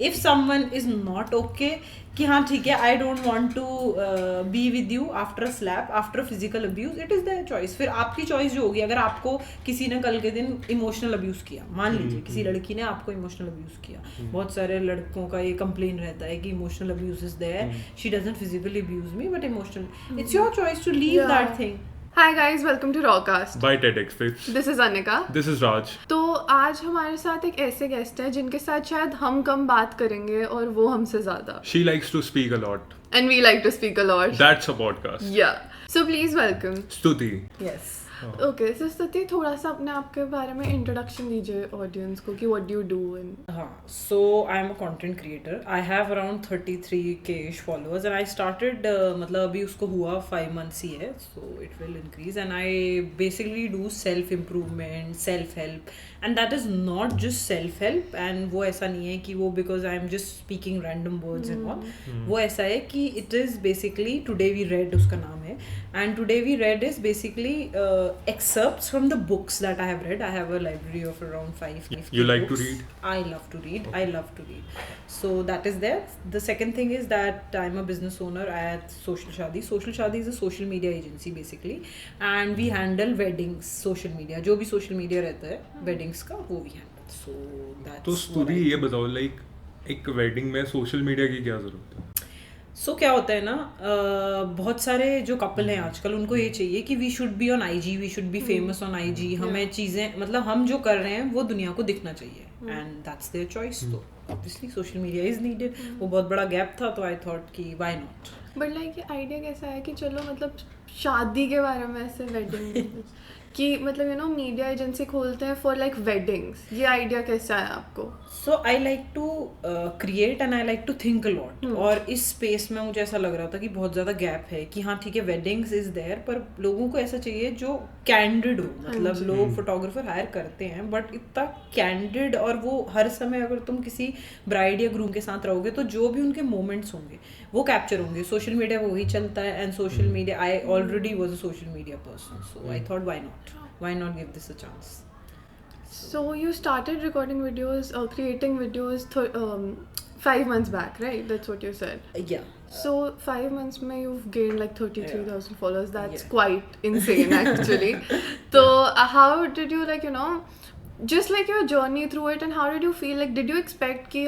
If someone is not okay कि हाँ ठीक है, I don't want to be with you after a slap, after physical abuse, it is their choice. फिर आपकी choice जो होगी, अगर आपको किसी ने कल के दिन इमोशनल अब्यूज किया, मान लीजिए किसी लड़की ने आपको इमोशनल अब्यूज किया, बहुत सारे लड़कों का ये कंप्लेन रहता है कि emotional abuse is there, she doesn't physically abuse me but emotional, it's your choice to leave that thing. Hi guys, welcome to Rockast by TEDx Fits. This is Anika. This is Raj. तो आज हमारे साथ एक ऐसे guest है जिनके साथ शायद हम कम बात करेंगे और वो हमसे ज्यादा. She likes to speak a lot. And we like to speak a lot. That's a podcast. Yeah. So please welcome. Stuti. Yes. Okay, so स्तुति, थोड़ा सा अपने आप के बारे में इंट्रोडक्शन दीजिए ऑडियंस को कि व्हाट डू यू डू. हाँ, so I am a content creator. I have around 33k followers and I started मतलब अभी उसको हुआ 5 months ही है, so it will increase. And I basically do self improvement, self help, and that is not just self help. And वो ऐसा नहीं है कि वो because I am just speaking random words and all. वो ऐसा है कि it is basically today we read, उसका नाम है, and today we read is basically excerpts from the books that I have read. I have a library of around 5 You like books. to read? I love to read. I love to read. So that is there. The second thing is that I'm a business owner at Social Shadi. Social Shadi is a social media agency basically, and we handle weddings, social media. जो भी social media रहता है weddings का, वो we handle. So that's. तो स्तुति ये बताओ, लाइक एक वेडिंग में सोशल मीडिया की क्या जरूरत है? सो क्या होता है ना, बहुत सारे जो कपल हैं आजकल, उनको ये चाहिए कि we should be on IG, we should be famous on IG. हमें चीज़ें, मतलब हम जो कर रहे हैं वो दुनिया को दिखना चाहिए, एंड दैट्स देयर चॉइस. तो obviously social media is needed. वो बहुत बड़ा गैप था, तो आई थॉट कि व्हाई नॉट. बट लाइक ये आइडिया कैसा है कि चलो मतलब शादी के बारे में ऐसे वेडिंग कि मतलब यू नो मीडिया एजेंसी खोलते हैं फॉर लाइक वेडिंग्स, ये आइडिया कैसा है आपको? So I like to create and I like to think a lot. और इस स्पेस में मुझे ऐसा लग रहा था कि बहुत ज़्यादा गैप है कि हाँ ठीक है वेडिंग्स इज देयर, पर लोगों को ऐसा चाहिए जो कैंडिड हो. मतलब लोग फोटोग्राफर हायर करते हैं बट इतना कैंडिड, और वो हर समय अगर तुम किसी ब्राइड या ग्रूम के साथ रहोगे तो जो भी उनके मोमेंट्स होंगे वो कैप्चर होंगे. सोशल मीडिया वही चलता है, and social media, I already was a social media person, so I thought why not give this a chance. So you started recording videos, creating videos 5 months back, right? That's what you said. Yeah. So 5 months mein you've gained like 33,000 followers. That's Yeah. quite insane actually. So how did you like, you know, just like your journey through it, and how did you feel? Like did you expect कि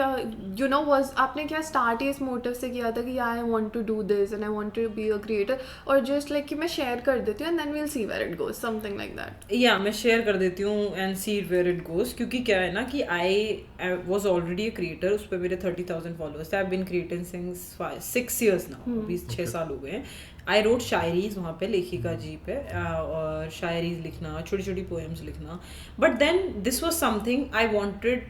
you know, was आपने क्या start इस motive से किया था कि yeah I want to do this and I want to be a creator, or just like कि मैं share कर देती हूँ and then we'll see where it goes, something like that? Yeah, मैं शेयर कर देती हूँ and see where it goes. क्योंकि क्या है ना कि I was already a creator. उस पर मेरे 30,000 followers थे. I've been creating since 6 years now. अभी 6 साल हो गए हैं. आई रोट शायरीज वहाँ पे, लेखिका जी पे, और शायरीज लिखना, छोटी छोटी पोएम्स लिखना. But then this was something I wanted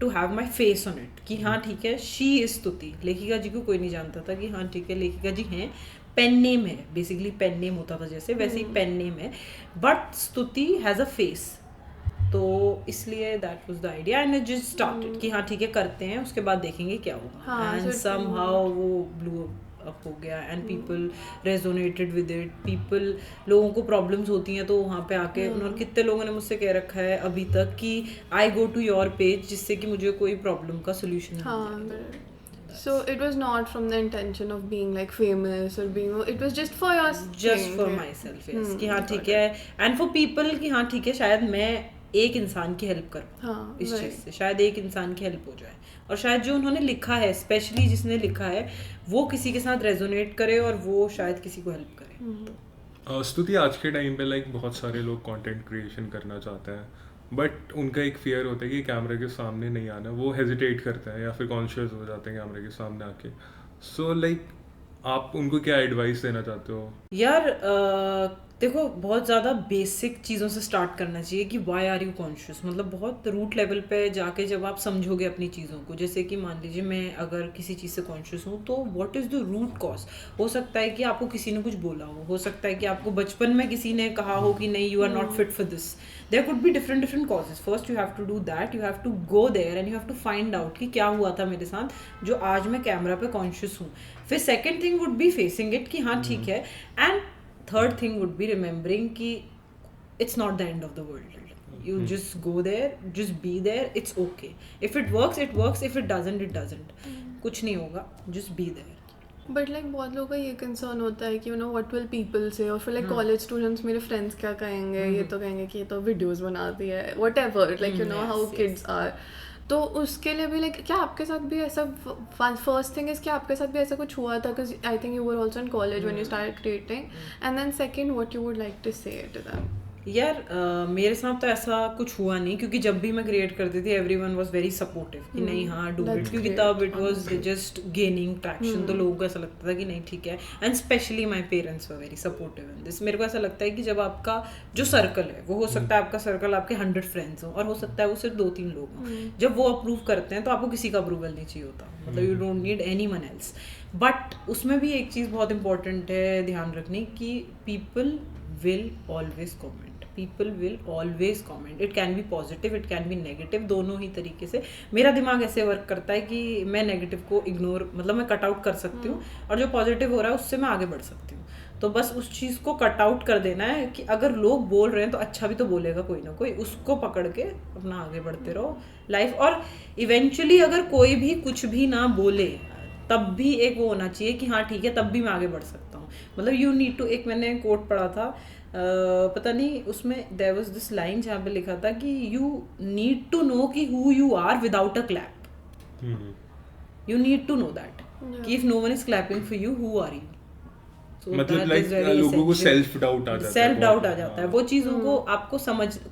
to have my face on it कि हाँ ठीक है शी इज स्तुति. लेखिका जी को कोई नहीं जानता था कि हाँ ठीक है लेखिका जी हैं. पेन नेम है, बेसिकली पेन नेम होता था जैसे, वैसे ही पेन नेम है, बट स्तुति हैज़ अ फेस. तो इसलिए that was the idea and it just started कि हाँ ठीक है करते हैं, उसके बाद देखेंगे क्या होगा. एंड समहाउ वो ब्लू अप हो गया and people resonated with it. People, लोगों को प्रॉब्लम्स होती हैं तो वहाँ पे आके उन्होंने, कितने लोगों ने मुझसे कह रखा है अभी तक कि आई गो टू योर पेज जिससे कि मुझे कोई प्रॉब्लम का सोल्यूशन मिल जाए. So it was not from the intention of being like famous or being, it was just for yourself, just for myself. Yes, कि हाँ ठीक है, and for people कि हाँ ठीक है शायद मैं एक इंसान की हेल्प कर पाऊँ इस चीज़ से, शायद एक इंसान की हेल्प हो जाए, और शायद जो उन्होंने लिखा है, स्पेशली जिसने लिखा है, वो किसी के साथ रेजोनेट करे और वो शायद किसी को हेल्प करे. स्तुति, आज के टाइम पे लाइक बहुत सारे लोग कंटेंट क्रिएशन करना चाहते हैं बट उनका एक फियर होता है कि कैमरे के सामने नहीं आना. वो हेजिटेट करते हैं या फिर कॉन्शियस हो जाते हैं कैमरे के सामने आके. सो लाइक आप उनको क्या एडवाइस देना चाहते हो? यार देखो, बहुत ज़्यादा बेसिक चीज़ों से स्टार्ट करना चाहिए कि वाई आर यू कॉन्शियस. मतलब बहुत रूट लेवल पे जाके जब आप समझोगे अपनी चीज़ों को, जैसे कि मान लीजिए मैं अगर किसी चीज़ से कॉन्शियस हूँ तो what is the root cause. हो सकता है कि आपको किसी ने कुछ बोला हो सकता है कि आपको बचपन में किसी ने कहा हो कि नहीं you are not fit for this. There could be different causes. First you have to do that, you have to go there and you have to find out कि क्या हुआ था मेरे साथ जो आज मैं कैमरा पे कॉन्शियस हूँ. फिर second thing would be facing it कि हाँ ठीक है, and third thing would be remembering कि it's not the end of the world. You just go there, just be there, it's okay. If it works, it works. If it doesn't, it doesn't. कुछ नहीं होगा, just be there. But like बहुत लोगों का ये concern होता है कि you know what will people से, और फिर लाइक कॉलेज स्टूडेंट्स मेरे फ्रेंड्स क्या कहेंगे, ये तो कहेंगे कि ये तो वीडियोस बनाती है, whatever, like you know how kids are. तो उसके लिए भी लाइक क्या आपके साथ भी ऐसा, फर्स्ट थिंग इज कि आपके साथ भी ऐसा कुछ हुआ था, because I think you were also in college when you started creating, and then second what you would like to say to them. यार मेरे साथ तो ऐसा कुछ हुआ नहीं, क्योंकि जब भी मैं क्रिएट करती थी एवरीवन वाज वेरी सपोर्टिव कि नहीं हाँ डू इट, क्योंकि तब it was just gaining traction. तो लोगों को ऐसा लगता था कि नहीं ठीक है, and specially my parents were very supportive in this. मेरे को ऐसा लगता है कि जब आपका जो सर्कल है वो हो सकता है आपका सर्कल आपके 100 फ्रेंड्स हो, और हो सकता है वो सिर्फ 2-3 लोग हों, जब वो अप्रूव करते हैं तो आपको किसी का अप्रूवल नहीं चाहिए होता, मतलब you don't need anyone else. But उसमें भी एक चीज़ बहुत इंपॉर्टेंट है ध्यान रखने की, people will always comment. People will always comment. It can be positive, it can be negative, दोनों ही तरीके से. मेरा दिमाग ऐसे वर्क करता है कि मैं नेगेटिव को इग्नोर, मतलब मैं कट आउट कर सकती हूँ, और जो पॉजिटिव हो रहा है उससे मैं आगे बढ़ सकती हूँ. तो बस उस चीज़ को कट आउट कर देना है कि अगर लोग बोल रहे हैं तो अच्छा भी तो बोलेगा कोई ना कोई, उसको पकड़ के अपना आगे बढ़ते रहो लाइफ. और इवेंचुअली अगर कोई भी कुछ भी ना बोले तब भी एक वो होना चाहिए कि हाँ ठीक है, तब भी मैं आगे बढ़ सकता हूँ. मतलब यू नीड टू, एक मैंने कोट पढ़ा था, पता नहीं उसमें देयर वाज दिस लाइन जहाँ पे लिखा था कि यू नीड टू नो कि who you are without a clap. You need to know that कि if no one is clapping for you, who are you. मतलब लाइक लोगों को सेल्फ डाउट आ जाता है. सेल्फ डाउट आ जाता है. वो चीज़ों को आपको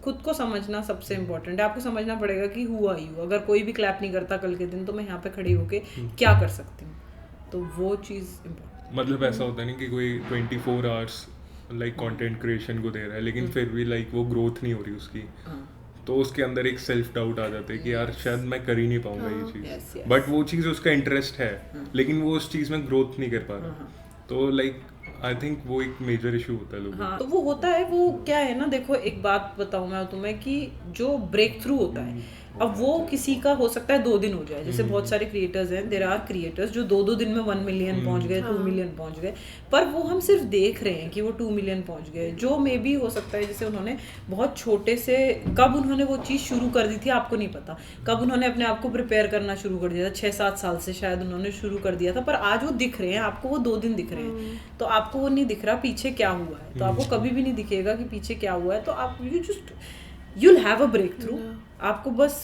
खुद को समझना सबसे इम्पोर्टेंट है. आपको समझना पड़ेगा कि हु आर यू. अगर कोई भी क्लैप नहीं करता कल के दिन, तो मैं यहाँ पे खड़ी होके क्या कर सकती हूँ. तो वो चीज़ इम्पोर्टेंट. मतलब ऐसा होता नहीं कि कोई 24 आवर्स लाइक कंटेंट क्रिएशन को दे रहा है, लेकिन फिर भी लाइक वो ग्रोथ नहीं हो रही उसकी, तो उसके अंदर एक सेल्फ डाउट आ जाता है कि यार शायद मैं कर ही नहीं पाऊंगा ये चीज़. बट वो चीज़ उसका इंटरेस्ट है, लेकिन वो उस चीज़ में ग्रोथ नहीं कर पा रहा. तो लाइक आई थिंक वो एक मेजर इशू होता है लोगों को. हाँ, तो वो होता है. वो क्या है ना, देखो एक बात बताऊँ मैं तुम्हें कि जो ब्रेक थ्रू होता है, अब वो किसी का हो सकता है 2 दिन हो जाए. जैसे बहुत सारे क्रिएटर्स हैं, देयर आर क्रिएटर्स जो 2 दिन में 1 मिलियन पहुंच गए, 2 मिलियन पहुंच गए, पर वो हम सिर्फ देख रहे हैं कि वो 2 मिलियन पहुंच गए. जो मे भी हो सकता है जैसे उन्होंने बहुत छोटे से, कब उन्होंने वो चीज़ शुरू कर दी थी आपको नहीं पता, कब उन्होंने अपने आप को प्रिपेयर करना शुरू कर दिया था, 6-7 साल से शायद उन्होंने शुरू कर दिया था, पर आज वो दिख रहे हैं आपको, वो 2 दिन दिख रहे हैं. तो आपको वो नहीं दिख रहा पीछे क्या हुआ है, तो आपको कभी भी नहीं दिखेगा कि पीछे क्या हुआ है. तो आप you'll have a breakthrough. आपको बस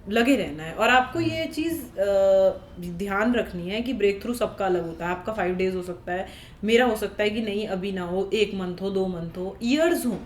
लगे रहना है. और आपको ये चीज़ ध्यान रखनी है कि ब्रेक थ्रू सबका अलग होता है. आपका 5 days हो सकता है, मेरा हो सकता है कि नहीं अभी ना हो, 1 month हो, 2 month हो, ईयर्स हो,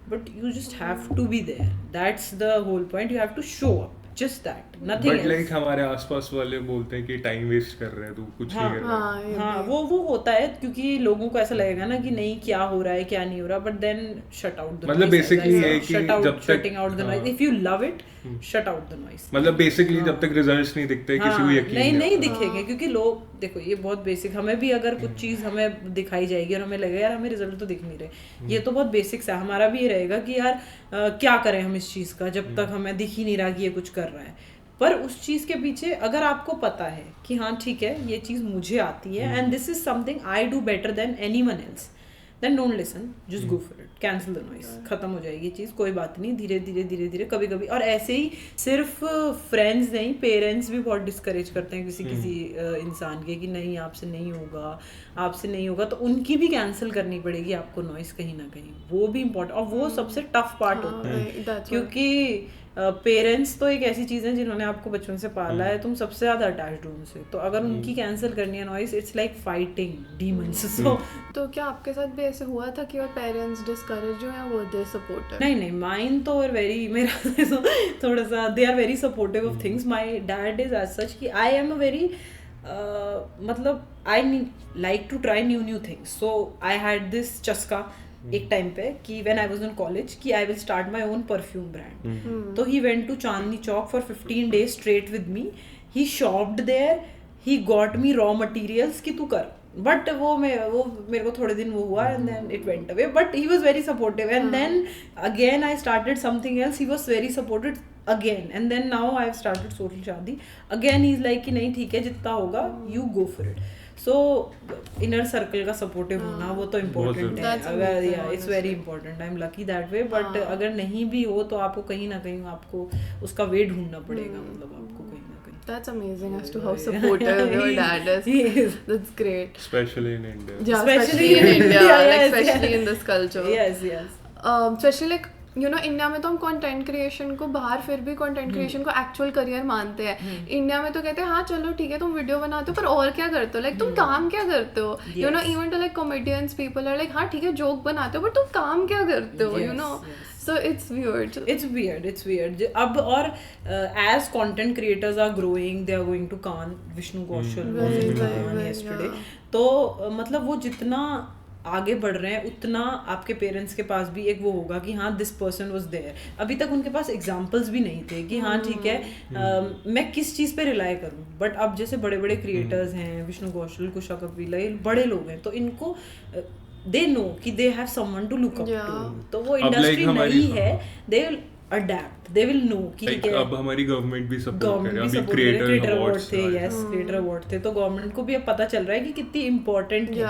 but you just have to be there. That's the whole point. You have to show up, just that, nothing else. But like हमारे आसपास वाले बोलते हैं कि टाइम वेस्ट कर रहे हैं, तू कुछ नहीं कर रहा है. हाँ, वो होता है, क्योंकि लोगों को ऐसा लगेगा ना कि नहीं क्या हो रहा है क्या नहीं हो रहा. But then shut out the, मतलब बेसिकली है कि जब तक shutting out the noise. If you love it, shut out the noise. मतलब बेसिकली जब तक रिजल्ट्स नहीं दिखते किसी को यकीन नहीं दिखेंगे. क्योंकि लोग, देखो ये बहुत बेसिक, हमें भी अगर कुछ चीज़ हमें दिखाई जाएगी और हमें लगेगा यार हमें रिजल्ट तो दिख नहीं रहे, ये तो बहुत बेसिक्स है. हमारा भी ये रहेगा कि यार क्या करें हम इस चीज़ का, जब तक हमें दिख ही नहीं रहा कि ये कुछ कर रहा है. पर उस चीज़ के पीछे अगर आपको पता है कि हाँ ठीक है ये चीज़ मुझे आती है, and this is something I do better than anyone else, then don't listen, just go for it, cancel the noise. खत्म हो जाएगी चीज़, कोई बात नहीं. धीरे धीरे कभी कभी. और ऐसे ही सिर्फ फ्रेंड्स नहीं, पेरेंट्स भी बहुत डिस्करेज करते हैं किसी इंसान के कि नहीं आपसे नहीं होगा, तो उनकी भी कैंसिल करनी पड़ेगी आपको नॉइस कहीं ना कहीं. वो भी इम्पोर्टेंट, और वो सबसे टफ पार्ट होता है, क्योंकि पेरेंट्स तो एक ऐसी चीज़ है जिन्होंने आपको बचपन से पाला है, तुम सबसे ज़्यादा अटैच्ड हो उनसे, तो अगर उनकी कैंसिल करनी है noise, it's like fighting demons. तो क्या आपके साथ भी ऐसे हुआ था कि और पेरेंट्स डिस्करेज जो है वो दे सपोर्टिव? नहीं, माइन तो वेरी, मेरा थोड़ा सा they are very supportive of things. My dad is as such कि आई एम अ वेरी, मतलब I like to try new things. So I had this चस्का एक टाइम पे कि when I was in college कि I will start my own perfume brand. तो he went to Chandni Chowk for 15 days straight with me. He shopped there, he got me raw materials कि तू कर. But वो मेरे को थोड़े दिन वो हुआ, and then it went away. But he was very supportive, and then again I started something else. He was very supportive again, and then now I have started social शादी. अगेन ही इज लाइक कि नहीं ठीक है जितना होगा, you go for it. So inner circle का supportive होना वो तो इम्पोर्टेंट है. That's अगर amazing, या it's very important. I am lucky that way. But अगर नहीं भी हो तो आपको कहीं ना कहीं आपको उसका वे ढूंढना पड़ेगा. मतलब आपको कहीं ना कहीं. That's amazing as to how supportive your dad is. Yes. That's great. Especially in India. Yeah, Especially especially in in India, India, like yes, especially yes. in this culture. Yes. Especially like you know India में तो हम content creation को बाहर फिर भी content creation को actual career मानते हैं. इंडिया में तो कहते हैं हाँ चलो ठीक है तुम वीडियो बनाते हो पर और क्या करते हो, लाइक तुम काम क्या करते हो, you know even to like comedians people are like हाँ ठीक है जोक बनाते हो बट तुम काम क्या करते हो, you no. So it's weird. अब और as content creators are growing, they are going to Cannes. Vishnu Kaushal was in Cannes yesterday. तो मतलब वो जितना आगे बढ़ रहे हैं उतना आपके पेरेंट्स के पास भी एक वो होगा कि हाँ दिस पर्सन वाज देयर. अभी तक उनके पास एग्जांपल्स भी नहीं थे कि हाँ ठीक है मैं किस चीज़ पे रिलाई करूँ. बट अब जैसे बड़े बड़े क्रिएटर्स हैं, विष्णु कौशल, कुशा कपिल, ये बड़े लोग हैं, तो इनको दे नो कि they have someone to look up to. तो वो इंडस्ट्री नई है, they will adapt, they will know कि अब हमारी गवर्नमेंट भी सपोर्ट करे. अभी क्रिएटर अवार्ड थे. यस, क्रिएटर अवार्ड थे. तो गवर्नमेंट को भी अब पता चल रहा है कि कितनी इम्पोर्टेंट है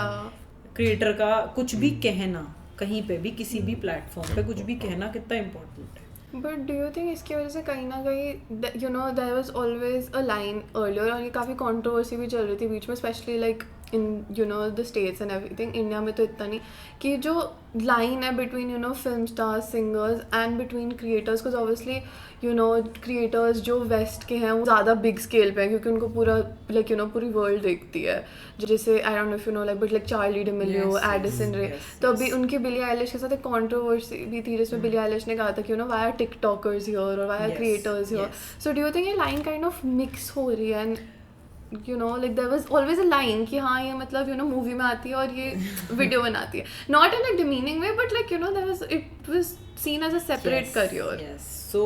क्रिएटर का कुछ भी कहना, कहीं पे भी किसी भी प्लेटफॉर्म पे कुछ भी कहना कितना इम्पोर्टेंट है. बट डू यू थिंक इसकी वजह से कहीं ना कहीं you know there was always a line earlier और ये काफ़ी कंट्रोवर्सी भी चल रही थी बीच में, specially like in you know the states and everything. India में तो इतना नहीं कि जो लाइन है between you know film stars, singers and between creators, because obviously you know creators जो वेस्ट के हैं वो ज़्यादा बिग स्केल पे हैं क्योंकि उनको पूरा लाइक यू नो पूरी वर्ल्ड देखती है. जैसे I don't know if you know like but like Charlie D'Amelio, Addison Rae. तो अभी उनकी बिली आइलिश के साथ एक कंट्रोवर्सी भी थी जिसमें बिली आइलिश ने कहा था कि you know why are TikTokers here और why are creators here. So do you think ये लाइन काइंड ऑफ मिक्स हो रही है and you know like there was always a line कि हाँ ये मतलब you know मूवी में आती है और ये वीडियो बनाती है, not in a demeaning way but like you know there was it was seen as a separate career. Yes. So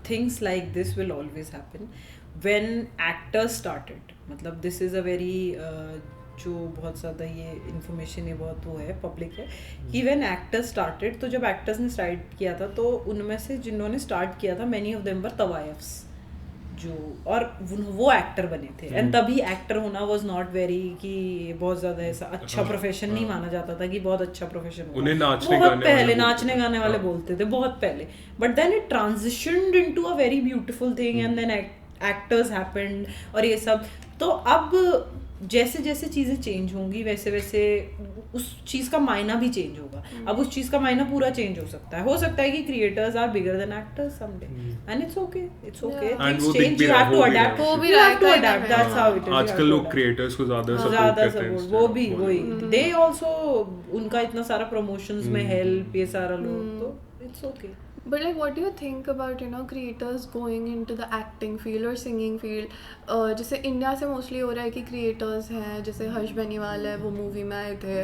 things like this will always happen when actors started. मतलब this is a very जो बहुत ज़्यादा ये information है बहुत वो है public है कि when actors started, तो जब actors ने स्टार्ट किया था तो उनमें से जिन्होंने स्टार्ट किया था many of them were तवायफ्स जो, और वो एक्टर बने थे. एंड तभी एक्टर होना वाज नॉट वेरी कि बहुत ज़्यादा ऐसा अच्छा प्रोफेशन नहीं माना जाता था कि बहुत अच्छा प्रोफेशन होगा. उन्हें नाचने गाने वाले बोलते थे बहुत पहले. But then it transitioned into a very beautiful thing and then actors happened और ये सब. तो अब जैसे जैसे चीज़ें चेंज होंगी वैसे वैसे उस चीज़ का मायना भी चेंज होगा. अब उस चीज़ का मायना पूरा चेंज हो सकता है कि creators are bigger than actors someday and it's okay things change, you have to adapt, that's how it is. आजकल लोग क्रिएटर्स को ज़्यादा करते हैं. वो भी वही दे आल्सो उनका इतना सारा प्रमोशंस में हेल्प ये सारा लोग, तो it's okay. But like what do you think about you know creators going into the acting field or singing field? जैसे इंडिया से मोस्टली हो रहा है कि क्रिएटर्स हैं जैसे हर्ष बेनीवाल है वो मूवी में आए थे,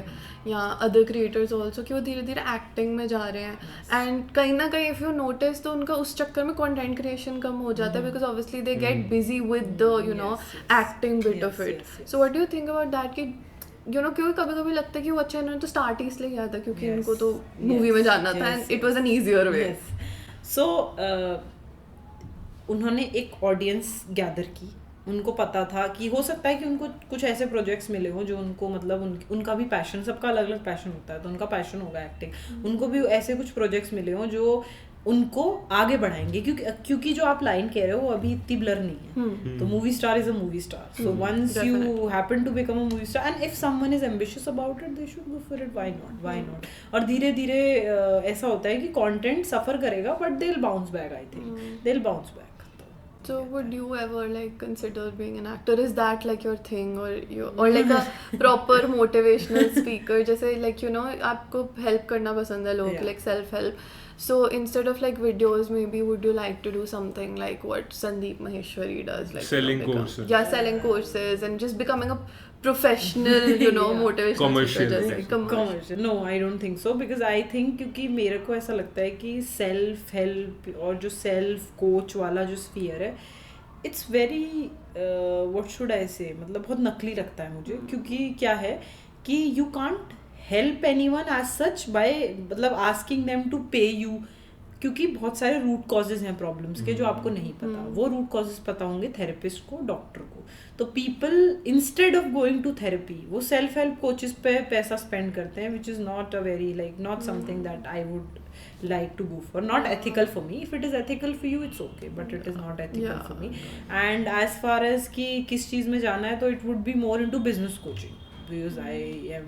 या अदर क्रिएटर्स ऑल्सो कि वो धीरे धीरे एक्टिंग में जा रहे हैं. एंड कहीं ना कहीं इफ़ यू नोटिस तो उनका उस चक्कर में कंटेंट क्रिएशन कम हो जाता है because obviously they get busy with the you know acting bit of it. So what do you think about that कि यू नो क्योंकि कभी कभी लगता है कि वो अच्छा इन्होंने तो स्टार्ट ही इसलिए किया था क्योंकि इनको तो मूवी में जाना था and it was an easier way. So उन्होंने एक ऑडियंस गैदर की. उनको पता था कि हो सकता है कि उनको कुछ ऐसे प्रोजेक्ट्स मिले हों जो उनको मतलब उनका भी पैशन, सबका अलग अलग पैशन होता है, तो उनका पैशन होगा एक्टिंग. उनको भी ऐसे कुछ प्रोजेक्ट्स मिले हों जो उनको आगे बढ़ाएंगे क्योंकि जो आप लाइन कह रहे हो वो अभी इतनी ब्लर नहीं है. तो movie star is a movie star. So once you happen to become a movie star and if someone is ambitious about it they should go for it. Why not. और धीरे धीरे ऐसा होता है कि कंटेंट सफर करेगा but they will bounce back. I think they will bounce back. So would you ever like consider being an actor? Is that like your thing or like a proper motivational speaker? जैसे like you know आपको help करना पसंद है लोग, like self help. So instead of like videos, maybe would you like to do something like what Sandeep Maheshwari does, like selling courses? Yeah, selling courses and just becoming a professional, you know, motivational speaker. Commercial. No, I don't think so because I think क्योंकि मेरे को ऐसा लगता है कि self help और जो self coach वाला जो sphere है, it's very what should I say, मतलब बहुत नकली लगता है मुझे. क्योंकि क्या है कि you can't help anyone as such by मतलब asking them to pay you क्योंकि बहुत सारे रूट कॉजेज हैं प्रॉब्लम्स के जो आपको नहीं पता, वो रूट कॉजेज पता होंगे थेरेपिस्ट को, डॉक्टर को. तो people instead of going to therapy वो सेल्फ हेल्प कोचेस पे पैसा स्पेंड करते हैं, which is not a very like not something that I would like to go for. Not ethical for me. If it is ethical for you, it's okay, but it is not ethical for me. And as far as कि किस चीज़ में जाना है, तो it would be more into business coaching because I am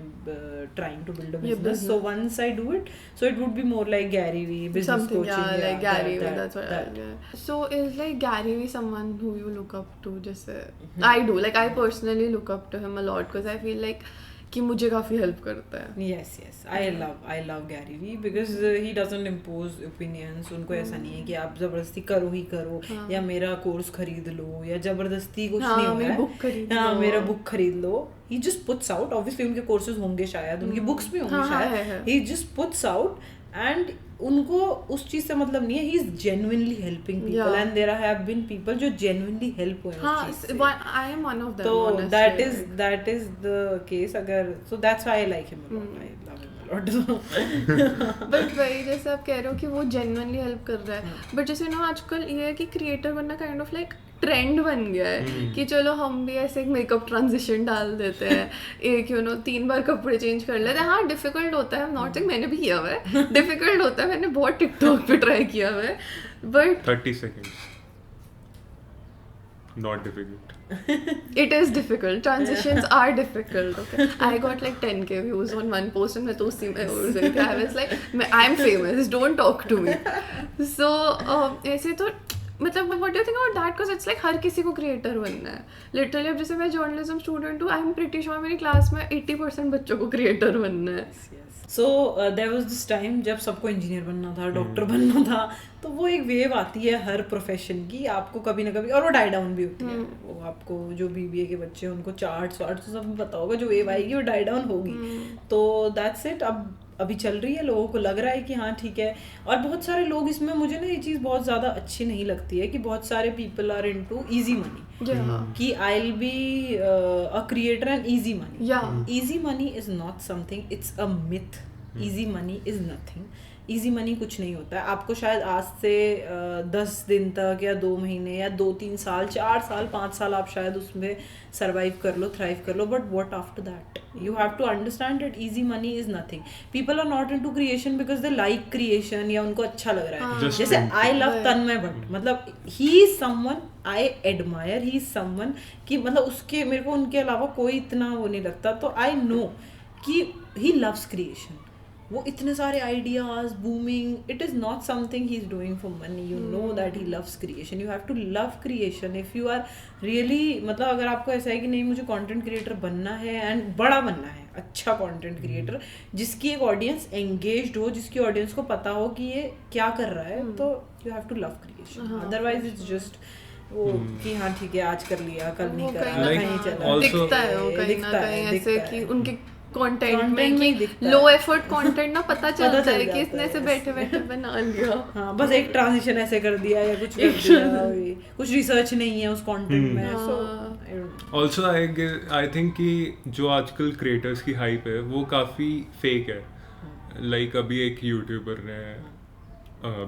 trying to build a business. So once I do it, so it would be more like Gary Vee, business something, coaching. yeah, like Gary Vee, that's what that. yeah. So is like Gary Vee someone who you look up to? Just I do, like I personally look up to him a lot because I feel like कि मुझे काफ़ी help करता है. Yes, I love Gary Vee because he doesn't impose opinions. उनको ऐसा नहीं है कि आप ज़बरदस्ती करो ही करो, या मेरा कोर्स खरीद लो, या ज़बरदस्ती कुछ नहीं हो रहा है, मेरा बुक खरीद लो. He just puts out, obviously उनके कोर्सेज होंगे शायद, उनकी बुक्स भी होंगी शायद. He just puts out and उनको उस चीज से मतलब नहीं है. He is genuinely helping people and there have been people जो जेन्युइनली हेल्प हुए हैं. I am one of them. So that is the case. अगर so that's why I like him a lot. I love him a lot. But वही जैसे आप कह रहे हो कि वो जेन्युइनली हेल्प कर रहा है, बट जैसे ना आजकल ये है कि क्रिएटर बनना काइंड ऑफ लाइक ट्रेंड बन गया है कि चलो हम भी ऐसे एक मेकअप ट्रांजिशन डाल देते हैं, एक 3 बार कपड़े चेंज कर लेते हैं. हाँ डिफिकल्ट होता है, नॉट सेइंग मैंने भी किया हुआ है, डिफिकल्ट होता है, मैंने बहुत टिकटॉक पे ट्राई किया हुआ है, but 30 seconds not difficult. It is difficult. Transitions are difficult. Okay, I got like 10k views on one post and मैं तो उसी में उड़ गई थी. I was like, I'm famous. Don't talk to me. So ऐसे तो मतलब what do you think about that? Because it's like हर किसी को क्रिएटर बनना है. Literally अब जैसे मैं जर्नलिज्म स्टूडेंट हूँ, I am pretty sure मेरी क्लास में 80% बच्चों को क्रिएटर बनना है. So there was this time जब सबको इंजीनियर बनना था, डॉक्टर बनना था, तो वो एक वेव आती है हर प्रोफेशन की, आपको कभी ना कभी, और वो डाई डाउन भी होती है. वो आपको जो बीबीए के बच्चे हैं उनको चार्ट्स तो सब पता होगा, जो वेव आएगी वो डाई डाउन होगी. तो दैट्स इट. अब अभी चल रही है, लोगों को लग रहा है कि हाँ ठीक है. और बहुत सारे लोग इसमें, मुझे ना ये चीज़ बहुत ज़्यादा अच्छी नहीं लगती है कि बहुत सारे people are into easy money, कि I will be a creator and easy money. Easy money is not something, it's a myth. Easy money is nothing. Easy money कुछ नहीं होता है. आपको शायद आज से 10 दिन तक या 2 महीने या 2-3 साल 4 साल 5 साल आप शायद उसमें सर्वाइव कर लो, थ्राइव कर लो, but what after that? You have to understand that easy money is nothing. People are not into creation because they like creation, या उनको अच्छा लग रहा है. जैसे आई लव तन्मय भट्ट, मतलब he is someone I admire. He is someone कि मतलब उसके, मेरे को उनके अलावा कोई इतना वो नहीं लगता. तो आई नो कि ही लव्स क्रिएशन. वो इतने सारे ideas booming, it is not something he is doing for money. You know that he loves creation. You have to love creation if you are really, मतलब अगर आपको ऐसा है कि नहीं मुझे कंटेंट क्रिएटर बनना है एंड बड़ा बनना है, अच्छा कंटेंट क्रिएटर जिसकी एक ऑडियंस एंगेज्ड हो, जिसकी ऑडियंस को पता हो कि ये क्या कर रहा है, तो you have to love creation. Otherwise it's just वो कि हाँ ठीक है आज कर लिया, कल नहीं करा, कहीं चला. दिखता है वो कहीं ना कहीं ऐसे कि उनके कंटेंट में लो एफर्ट कंटेंट ना पता चलता है कि इसने से बैठे बैठे बना लिया. हाँ बस एक ट्रांजिशन ऐसे कर दिया या कुछ कर दिया, कुछ रिसर्च नहीं है उस कंटेंट में. सो ऑल्सो आई थिंक कि जो आजकल क्रिएटर्स की हाइप है वो काफ़ी फेक है. लाइक अभी एक यूट्यूबर ने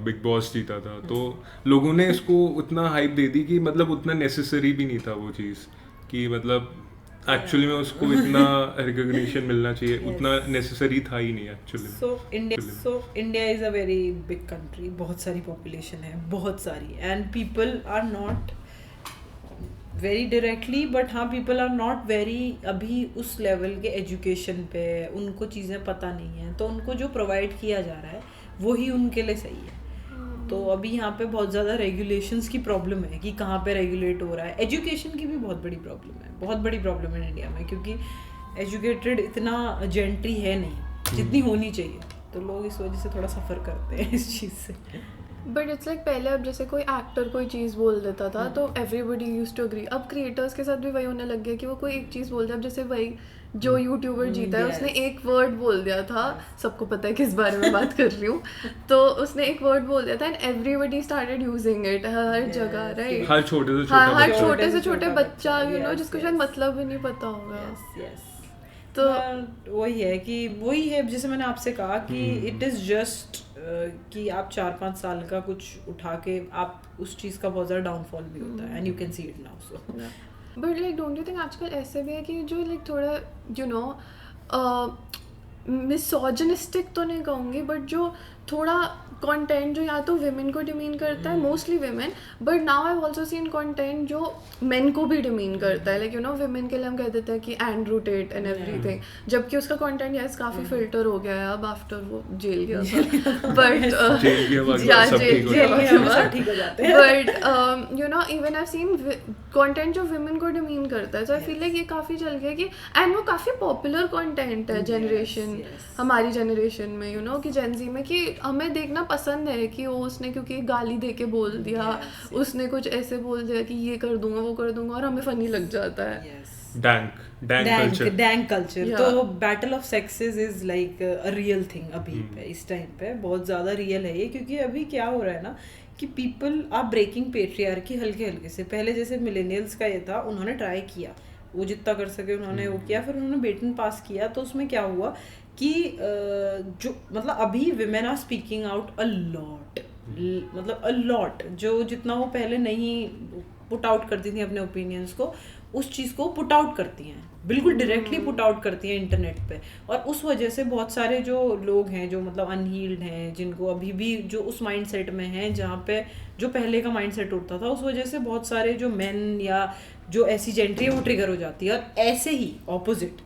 बिग बॉस जीता था, तो लोगों ने इसको उतना हाइप दे दी कि मतलब उतना नेसेसरी भी नहीं था वो चीज़, कि मतलब एक्चुअली में उसको इतना रिकॉग्निशन मिलना चाहिए, उतना नेसेसरी था ही नहीं actually. So India is a very big country. बहुत सारी पॉपुलेशन है, बहुत सारी, and people are not very directly, but हाँ पीपल आर नॉट वेरी अभी उस लेवल के एजुकेशन पे, उनको चीज़ें पता नहीं है, तो उनको जो प्रोवाइड किया जा रहा है वो ही उनके लिए सही है. तो अभी यहाँ पे बहुत ज़्यादा रेगुलेशंस की प्रॉब्लम है कि कहाँ पे रेगुलेट हो रहा है. एजुकेशन की भी बहुत बड़ी प्रॉब्लम है, बहुत बड़ी प्रॉब्लम है इंडिया में, क्योंकि एजुकेटेड इतना जेंट्री है नहीं जितनी होनी चाहिए. तो लोग इस वजह से थोड़ा सफ़र करते हैं इस चीज़ से. बट इट्स लाइक पहले अब जैसे कोई एक्टर कोई चीज़ बोल देता था तो एवरीबडी यूज्ड टू एग्री. अब क्रिएटर्स के साथ भी वही होने लग गया कि वो कोई एक चीज़ बोलते हैं. अब जैसे वही जो यूट्यूबर जीता है उसने एक वर्ड बोल दिया था, सबको पता है किस बारे में बात कर रही हूँ, तो उसने एक वर्ड बोल दिया था and everybody started using it हर जगह, राइट. हर छोटे से छोटे बच्चा यू नो जिसको शायद मतलब भी नहीं पता होगा. तो वही है कि वही है जैसे मैंने आपसे कहा कि इट इज़ जस्ट कि आप 4-5 साल का कुछ उठा के आप उस चीज़ का बहुत ज़्यादा डाउनफॉल भी होता है and you can see it now so but like don't you think आजकल ऐसे भी है कि जो लाइक थोड़ा यू नो मिसोजिनिस्टिक तो नहीं कहूँगी बट जो थोड़ा कंटेंट जो या तो विमेन को डिमीन करता है mostly women but now I also seen content जो मेन को भी डिमीन करता है लाइक यू नो विमेन के लिए हम कह देते हैं कि एंड्रू टेट एंड एवरीथिंग जबकि उसका कंटेंट यस काफ़ी फिल्टर हो गया है अब आफ्टर वो जेल गया था but you know even I seen content जो विमेन को डिमीन करता है सो आई फील लाइक ये काफ़ी चल गया कि एंड वो काफ़ी पॉपुलर कंटेंट है जनरेशन हमारी जनरेशन में यू नो कि जेनजी में कि हमें देखना पसंद है कि वो उसने क्योंकि गाली दे के बोल दिया उसने कुछ ऐसे बोल दिया कि ये कर दूंगा वो कर दूंगा और हमें फनी लग जाता है डैंक कल्चर तो battle of sexes is like a real thing अभी पे इस टाइम पे बहुत ज़्यादा रियल है ये क्योंकि अभी क्या हो रहा है ना कि पीपल आर ब्रेकिंग पेट्रियार्की हल्के हल्के से पहले जैसे मिलेनियल्स का ये था उन्होंने ट्राई किया वो जितना कर सके उन्होंने वो किया फिर उन्होंने बेटन पास किया तो उसमें क्या हुआ कि जो मतलब अभी women are speaking out a lot मतलब अ लॉट जो जितना वो पहले नहीं पुट आउट करती थी अपने ओपिनियंस को उस चीज़ को पुट आउट करती हैं बिल्कुल डायरेक्टली पुट आउट करती हैं इंटरनेट पे और उस वजह से बहुत सारे जो लोग हैं जो मतलब अनहील्ड हैं जिनको अभी भी जो उस माइंड सेट में हैं जहाँ पे जो पहले का माइंड सेट उठता था उस वजह से बहुत सारे जो मेन या जो ऐसी जेंट्री है वो ट्रिगर हो जाती है और ऐसे ही ऑपोजिट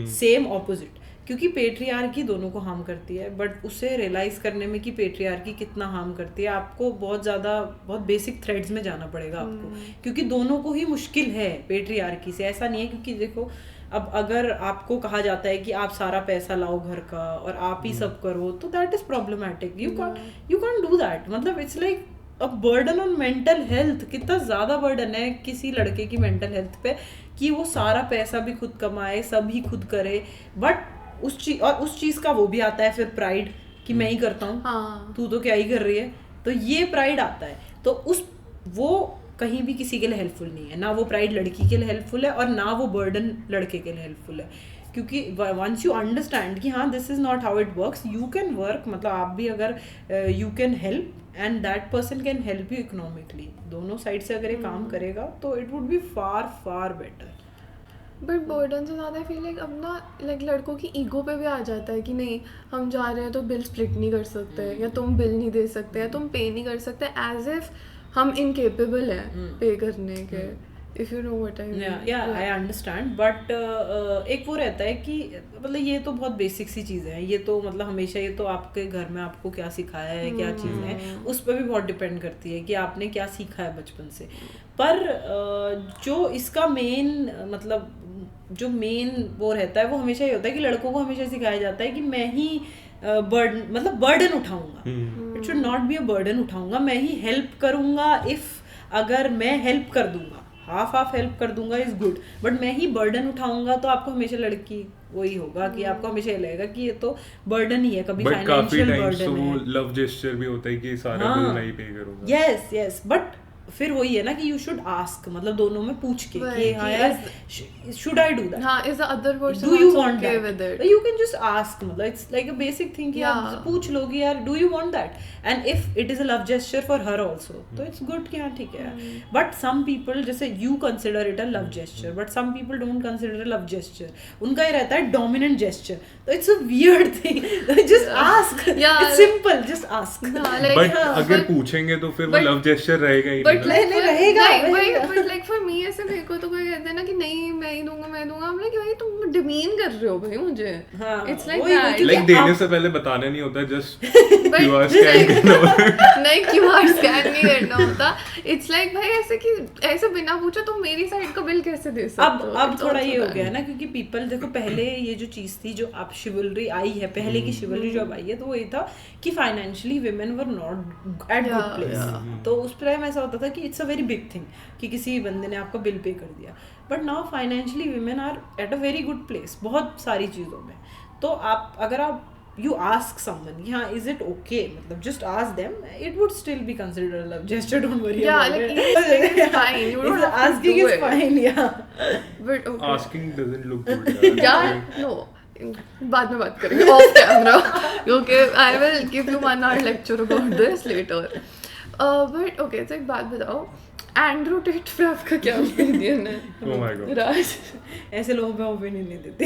सेम ऑपोजिट क्योंकि पेट्रियार्की दोनों को हार्म करती है बट उसे रियलाइज़ करने में कि पेट्रियार्की कितना हार्म करती है आपको बहुत बेसिक थ्रेड्स में जाना पड़ेगा आपको क्योंकि दोनों को ही मुश्किल है पेट्रियार्की से ऐसा नहीं है क्योंकि देखो अब अगर आपको कहा जाता है कि आप सारा पैसा लाओ घर का और आप ही सब करो तो that is problematic you can't do that मतलब it's like a burden on mental health कितना ज़्यादा बर्डन है किसी लड़के की मेंटल हेल्थ पे कि वो सारा पैसा भी खुद कमाए सब ही खुद करे बट उस चीज़ का वो भी आता है फिर प्राइड कि मैं ही करता हूँ तू तो क्या ही कर रही है तो ये प्राइड आता है तो वो कहीं भी किसी के लिए हेल्पफुल नहीं है ना वो प्राइड लड़की के लिए हेल्पफुल है और ना वो बर्डन लड़के के लिए हेल्पफुल है क्योंकि वंस यू अंडरस्टैंड कि हाँ this is not how it works you can work मतलब आप भी अगर you can help and that person can help you economically दोनों साइड से अगर ये काम करेगा तो it would be far far better but burden से ज़्यादा फील लाइक अब ना लाइक लड़कों की ईगो पे भी आ जाता है कि नहीं हम जा रहे हैं तो बिल स्प्लिट नहीं कर सकते या तुम बिल नहीं दे सकते या तुम पे नहीं कर सकते एज इफ हम इनकेपेबल हैं पे करने के if you know what I mean या आई अंडरस्टैंड बट एक वो रहता है कि मतलब ये तो बहुत बेसिक सी चीज़ें हैं ये तो मतलब हमेशा ये तो आपके घर में आपको क्या सिखाया है क्या चीज़ें हैं उस पर भी बहुत डिपेंड करती है कि आपने क्या सीखा है बचपन से पर जो इसका मेन मतलब जो मेन वो रहता है वो हमेशा ये होता है कि लड़कों को हमेशा सिखाया जाता है कि मैं ही बर्डन उठाऊंगा it should not be a burden उठाऊंगा मैं ही हेल्प करूंगा इफ़ अगर मैं हेल्प कर दूंगा हाफ हेल्प कर दूंगा इज गुड बट मैं ही बर्डन उठाऊंगा तो आपको हमेशा लड़की वही होगा कि आपको हमेशा ये लगेगा कि ये तो बर्डन ही है कभी फाइनेंशियल बर्डन है लव जेस्चर भी होता है कि सारा बिल नहीं पे करूंगा यस बट फिर वही है ना कि यू शुड आस्क मतलब दोनों में पूछ के कि हाँ यार शुड आई डू दैट हाँ is the other person do you want that you can just ask मतलब it's like a basic thing कि आप पूछ लो कि यार do you want that and if it is a love gesture for her also तो it's good कि हाँ ठीक है बट सम पीपल जैसे you consider it a love gesture but some people don't consider love gesture उनका ये रहता है डोमिनेंट जेस्चर तो it's a weird thing just ask it's simple just ask but अगर पूछेंगे तो फिर वो लव जेस्चर रहेगा ही बट लाइक फॉर मी ऐसे मेरे को तो कोई कहते हैं ना कि नहीं मैं ही दूंगा I'm like भाई तुम डिमीन कर रहे हो भाई मुझे इट्स लाइक देने से पहले बताना नहीं होता जस्ट क्यूआर स्कैन करना होता नहीं क्यूआर स्कैन नहीं करना होता इट्स लाइक भाई ऐसे कि ऐसे बिना पूछे तुम मेरी साइड का बिल कैसे दे सकते हो अब थोड़ा ये हो गया ना क्योंकि पीपल देखो पहले ये जो चीज थी जो अब शिवलरी आई है पहले की शिवलरी जो अब आई है तो वो ये था कि financially women were not at good place तो उस टाइम ऐसा होता था कि it's a very big thing कि किसी बंदे ने आपका बिल पे कर दिया but now financially women are at a very good place बहुत सारी चीज़ों में तो आप अगर आप you ask someone, yeah, is it okay, matlab just ask them, it would still be considered a love gesture, don't worry Yeah, about like it. asking is fine, you don't have to asking do is it. fine, yeah. But okay. Asking doesn't look good. Yeah, no. बाद में बात करेंगे off camera. Okay, I will give you 1 hour lecture about this later. But okay, तो एक बात बताओ, Andrew Tate पे आपका क्या ओपिनियन है? Oh my god. राज, ऐसे लोगों पे ओपिनियन नहीं देती.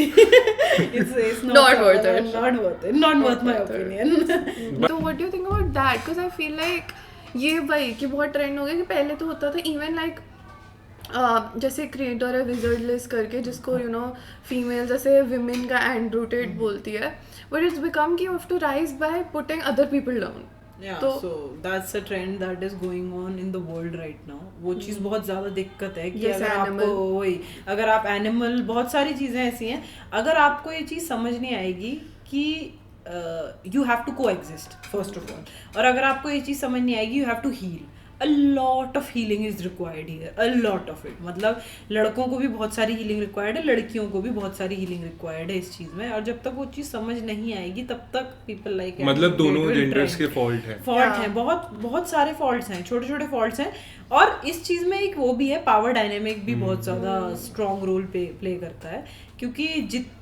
It's Not worth it. Not worth my opinion. तो what do you think about that? Because I feel like ये भाई कि बहुत ट्रेंड हो गया कि पहले तो होता था इवन लाइक जैसे क्रिएटर है विजर्डलेस करके जिसको यू नो फीमेल जैसे विमेन का एंड्रू टेट बोलती है, बट इट्स बिकम कि you have to rise by putting other people down. Yeah, तो so that's a trend that is going on in the world right now. वो चीज़ बहुत ज़्यादा दिक्कत है कि Yes, अगर animal. आपको वही अगर आप एनिमल, बहुत सारी चीज़ें ऐसी हैं, अगर आपको ये चीज़ समझ नहीं आएगी कि you have to coexist first of all, और अगर आपको ये चीज़ समझ नहीं आएगी you have to heal. A lot of healing is required here, a lot of it. मतलब लड़कों को भी बहुत सारी healing required है, लड़कियों को भी बहुत सारी healing required है इस चीज़ में, और जब तक वो चीज़ समझ नहीं आएगी तब तक people like मतलब Andrew दोनों Tate will जेंडर्स trend. के फॉल्ट है. फॉल्ट हैं, बहुत बहुत सारे फॉल्ट्स हैं, छोटे छोटे फॉल्ट्स हैं. और इस चीज़ में एक वो भी है, पावर डायनेमिक भी बहुत ज़्यादा स्ट्रॉन्ग रोल प्ले करता है, क्योंकि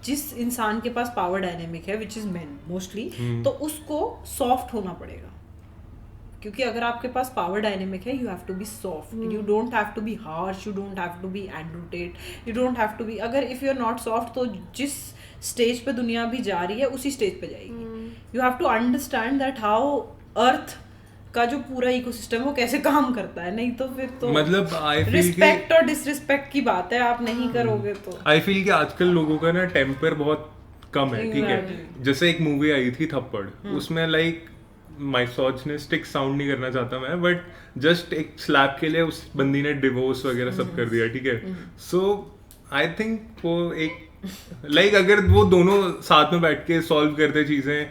जिस इंसान के पास पावर डायनेमिक है विच इज़ मैन मोस्टली, तो उसको सॉफ्ट होना पड़ेगा. क्योंकि अगर आपके पास पावर डायनेमिक है, you have to be soft, you don't have to be harsh, you don't have to be Andrew Tate, you don't have to be, अगर if you are not soft तो जिस स्टेज पे दुनिया भी जा रही है उसी स्टेज पे जाएगी. You have to understand that how earth का जो पूरा इकोसिस्टम है वो कैसे काम करता है, नहीं तो फिर तो मतलब आई फील रिस्पेक्ट और डिसरिस्पेक्ट की बात है, आप नहीं करोगे तो. आई फील कि आजकल लोगों का ना टेम्पर बहुत कम है, ठीक है. Exactly. जैसे एक मूवी आई थी थप्पड़, उसमें लाइक माइसोजिनिस्टिक साउंड नहीं करना चाहता मैं, बट जस्ट एक स्लैप के लिए उस बंदी ने डिवोर्स वगैरह सब कर दिया, ठीक है. सो आई थिंक वो एक लाइक अगर वो दोनों साथ में बैठ के सॉल्व करते चीजें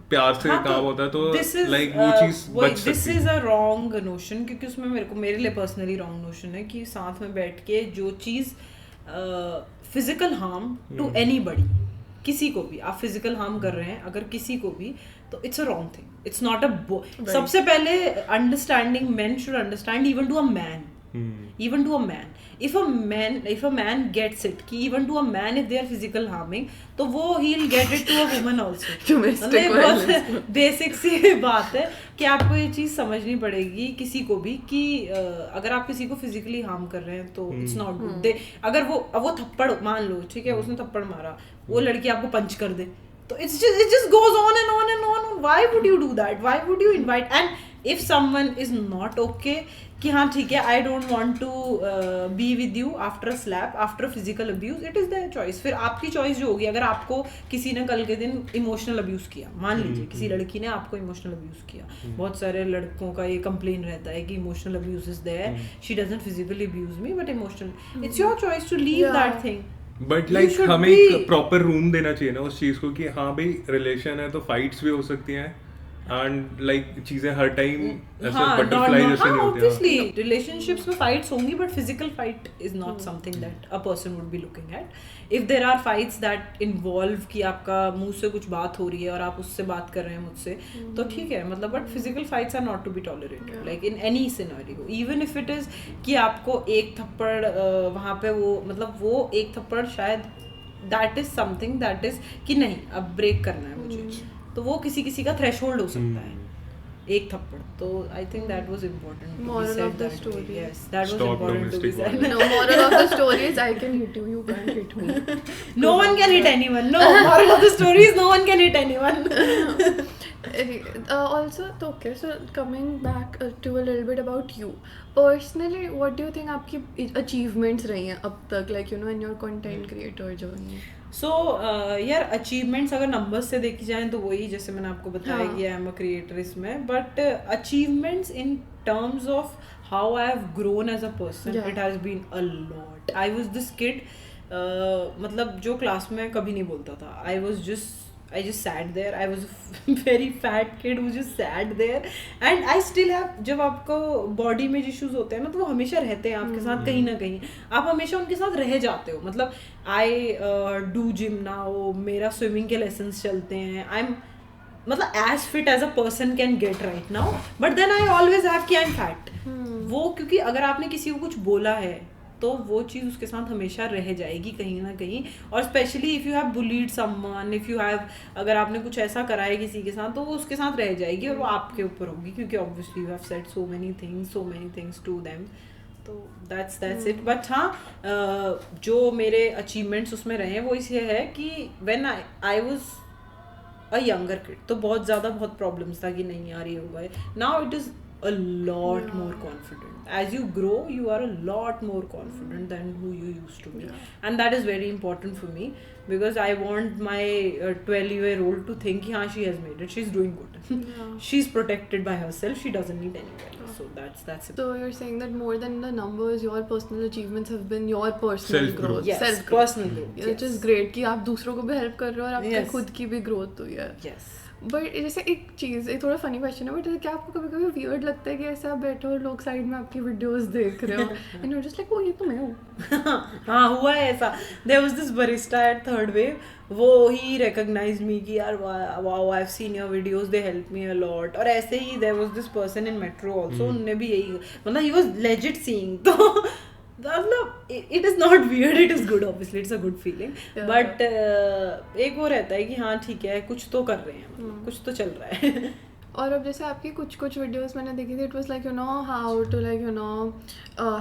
प्यार से हाँ, काम होता तो this is, लाइक वो चीज बच दिस सकती इज अ रॉन्ग नोशन, क्योंकि उसमें मेरे लिए पर्सनली रॉन्ग नोशन है कि साथ में बैठ के जो चीज फिजिकल हार्म टू एनीबडी, किसी को भी आप फिजिकल हार्म कर रहे हैं अगर किसी को भी, तो it's a wrong thing. It's not a सबसे पहले understanding men should understand even to a man, even to a man, if a man gets it कि even to a man if they are physical harming, तो वो he'll get it to a woman also. Domestic violence. Basic सी बात है कि आपको ये चीज़ समझनी पड़ेगी किसी को भी कि अगर आप किसी को फिजिकली हार्म कर रहे हैं तो इट्स नॉट गुड. अगर वो थप्पड़ मान लो, ठीक है, उसने थप्पड़ मारा, वो लड़की आपको पंच कर दे, तो it just goes on and on and on. Why would you do that? Why would you invite? And if someone is not okay कि हाँ ठीक है, I don't want to be with you after a slap, after a physical abuse, it is their choice. फिर आपकी choice जो होगी, अगर आपको किसी ने कल के दिन इमोशनल अब्यूज़ किया, मान लीजिए किसी लड़की ने आपको इमोशनल अब्यूज़ किया, बहुत सारे लड़कों का ये कंप्लेन रहता है कि emotional abuse is there, she doesn't physically abuse me but emotional, it's your choice to leave that thing. But like हमें एक प्रॉपर रूम देना चाहिए ना उस चीज को कि हाँ भाई रिलेशन है तो फाइट्स भी हो सकती हैं, एंड लाइक चीजें हर टाइम ऐसे बटरफ्लाई जैसे नहीं होती. ऑब्वियसली रिलेशनशिप्स में फाइट्स होंगी, but physical fight is not something that a person would be looking at. If there are fights that involve कि आपका मुंह से कुछ बात हो रही है और आप उससे बात कर रहे हैं मुझसे, तो ठीक है, मतलब, but physical fights are not to be tolerated like in any scenario, even if it is कि आपको एक थप्पड़ वहाँ पे वो, मतलब वो एक थप्पड़ शायद that is something that is कि नहीं अब ब्रेक करना है मुझे, तो वो किसी का थ्रेशोल्ड हो सकता है एक थप्पड़. तो I think that was important. Moral of the story. Yes, that was Stop important to be domestic said. No, moral of the story is I can hit you, you can't hit me. No one can hit anyone. No, moral of the story is no one can hit anyone. Also, okay, so coming back to a little bit about you personally, what do you think आपकी achievements रही हैं अब तक, like you know in your content creator journey? So यार achievements अगर numbers से देखी जाए तो वही जैसे मैंने आपको बताया कि आई एम अ क्रिएटर इसमें, but achievements in terms of how I have grown as a person, it has been a lot. I was this kid, मतलब जो क्लास में कभी नहीं बोलता था. I just sat there. I was a very fat kid who just sat there, and I still have. जब आपको body में इश्यूज होते हैं ना, तो वो हमेशा रहते हैं आपके साथ कहीं ना कहीं, आप हमेशा उनके साथ रह जाते हो. मतलब आई डू जिम नाउ, मेरा स्विमिंग के लेसन्स चलते हैं, मतलब as fit as a person can get right now, but then I always have कि I'm fat. वो क्योंकि अगर आपने किसी को कुछ बोला है तो वो चीज़ उसके साथ हमेशा रह जाएगी कहीं ना कहीं, और specially if you have bullied someone, if you have, अगर आपने कुछ ऐसा करा है किसी के साथ तो वो उसके साथ रह जाएगी और वो आपके ऊपर होगी, क्योंकि obviously you have said so many things to them. So that's it. But हाँ, जो मेरे अचीवमेंट्स उसमें रहे हैं वो इसलिए है कि when I was a younger kid तो बहुत प्रॉब्लम्स था कि नहीं यार ये होगा. Now it is a lot more confident. As you grow, you are a lot more confident than who you used to be. And that is very important for me, because I want my 12-year-old to think, yeah, she has made it, she's doing good. She's protected by herself, she doesn't need anybody. So that's it. So you're saying that more than the numbers, your personal achievements have been your personal Self-growth. growth. Yes, Self-growth. personal growth. Which is great कि आप दूसरों को भी help कर रहे हो और आपकी Yes. खुद की भी ग्रोथ हुई है. Yes. बट जैसे एक चीज़, एक थोड़ा फनी क्वेश्चन है, बट जैसे क्या आपको कभी कभी वियर्ड लगता है कि ऐसे आप बैठे हो और लोग साइड में आपकी वीडियोस देख रहे हो एंड यू जस्ट लाइक, ओ ये तो मैं हूँ. हाँ हुआ है ऐसा. There was this barista at Third Wave, वो ही रिकॉग्नाइज मी कि यार wow I have seen your videos, they help me a lot. और ऐसे ही there was this person in metro also, उन्होंने भी यही, मतलब ही वाज लेजिट सीइंग. तो मतलब it is not weird, it is good, obviously it's a good feeling. But एक वो रहता है कि हाँ ठीक है कुछ तो कर रहे हैं, मतलब कुछ तो चल रहा है. और अब जैसे आपकी कुछ वीडियोस मैंने देखी थी, it was like you know how to like you know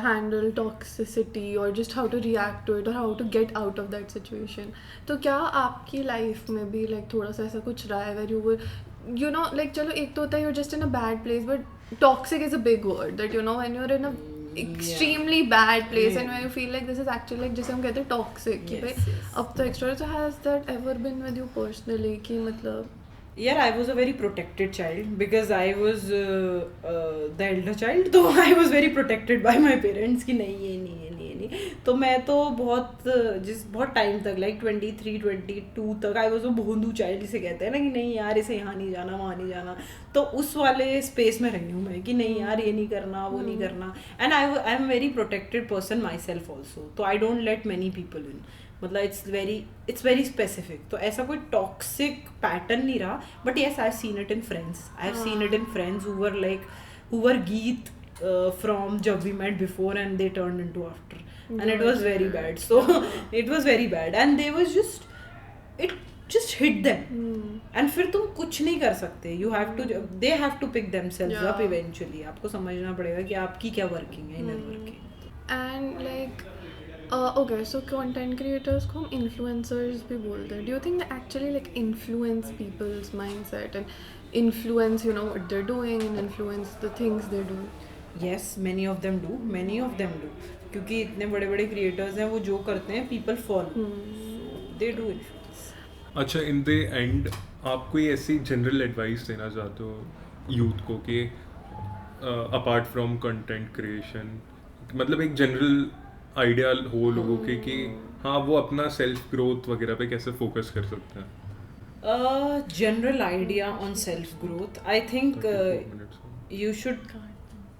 handle toxicity और just how to react to it और how to get out of that situation. तो क्या आपकी लाइफ में भी लाइक थोड़ा सा ऐसा कुछ रहा है वेर यू नो लाइक, चलो एक तो होता है you just in a bad place, but toxic is a big word that you know when you are in a extremely bad place and when you feel like this is actually like जिसे हम कहते हैं toxic कि भाई अब तो extra. So has that ever been with you personally कि मतलब Yeah, I was a very protected child because I was the elder child. तो I was very protected by my parents कि नहीं ये नहीं. तो मैं तो बहुत टाइम तक लाइक 23-22 तक आई वॉज अ भोंदू चाइल्ड, जिसे कहते हैं ना कि नहीं यार इसे यहाँ नहीं जाना वहाँ नहीं जाना. तो उस वाले स्पेस में रही हूँ मैं कि नहीं यार ये नहीं करना वो नहीं करना. And I am very protected person myself also. तो I don't let many people in, मतलब इट्स वेरी स्पेसिफिक. तो ऐसा कोई टॉक्सिक पैटर्न नहीं रहा. But yes I have seen it in friends. I have seen it in friends who were Geet from Jab We Met before and they turned into after. And it was very bad. So it was very bad. And they was it just hit them. And फिर तुम कुछ नहीं कर सकते. They have to pick themselves up eventually. आपको समझना पड़ेगा कि आपकी क्या working है, inner working. and like okay, so content creators को हम influencers भी बोलते हैं. Do you think they actually like influence people's mindset and influence you know what they're doing and influence the things they do? Yes, many of them do. क्योंकि इतने बड़े बड़े creators हैं, वो जो करते हैं people follow, they do influence. अच्छा, इन द एंड आप कोई ऐसी जनरल एडवाइस देना चाहते हो यूथ को कि अपार्ट फ्रॉम कंटेंट क्रिएशन, मतलब एक जनरल आइडिया हो लोगों के कि हाँ वो अपना सेल्फ ग्रोथ वगैरह पे कैसे फोकस कर सकते हैं? General idea on self growth, I think you should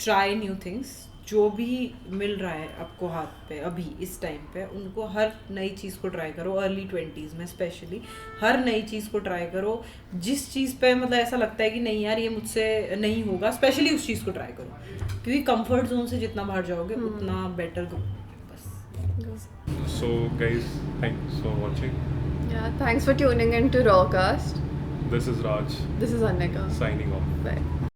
try new things. जो भी मिल रहा है आपको हाथ पे अभी इस टाइम पे, उनको हर नई चीज़ को ट्राई करो. अर्ली 20s में स्पेशली हर नई चीज़ को ट्राई करो. जिस चीज़ पे मतलब ऐसा लगता है कि नहीं यार ये मुझसे नहीं होगा, स्पेशली उस चीज़ को ट्राई करो, क्योंकि कंफर्ट जोन से जितना बाहर जाओगे उतना बेटर ग्रो. बस. So guys, thanks for watching. Yeah, thanks for tuning in to Rawcast. This is Raj This is Annika. signing off. Bye.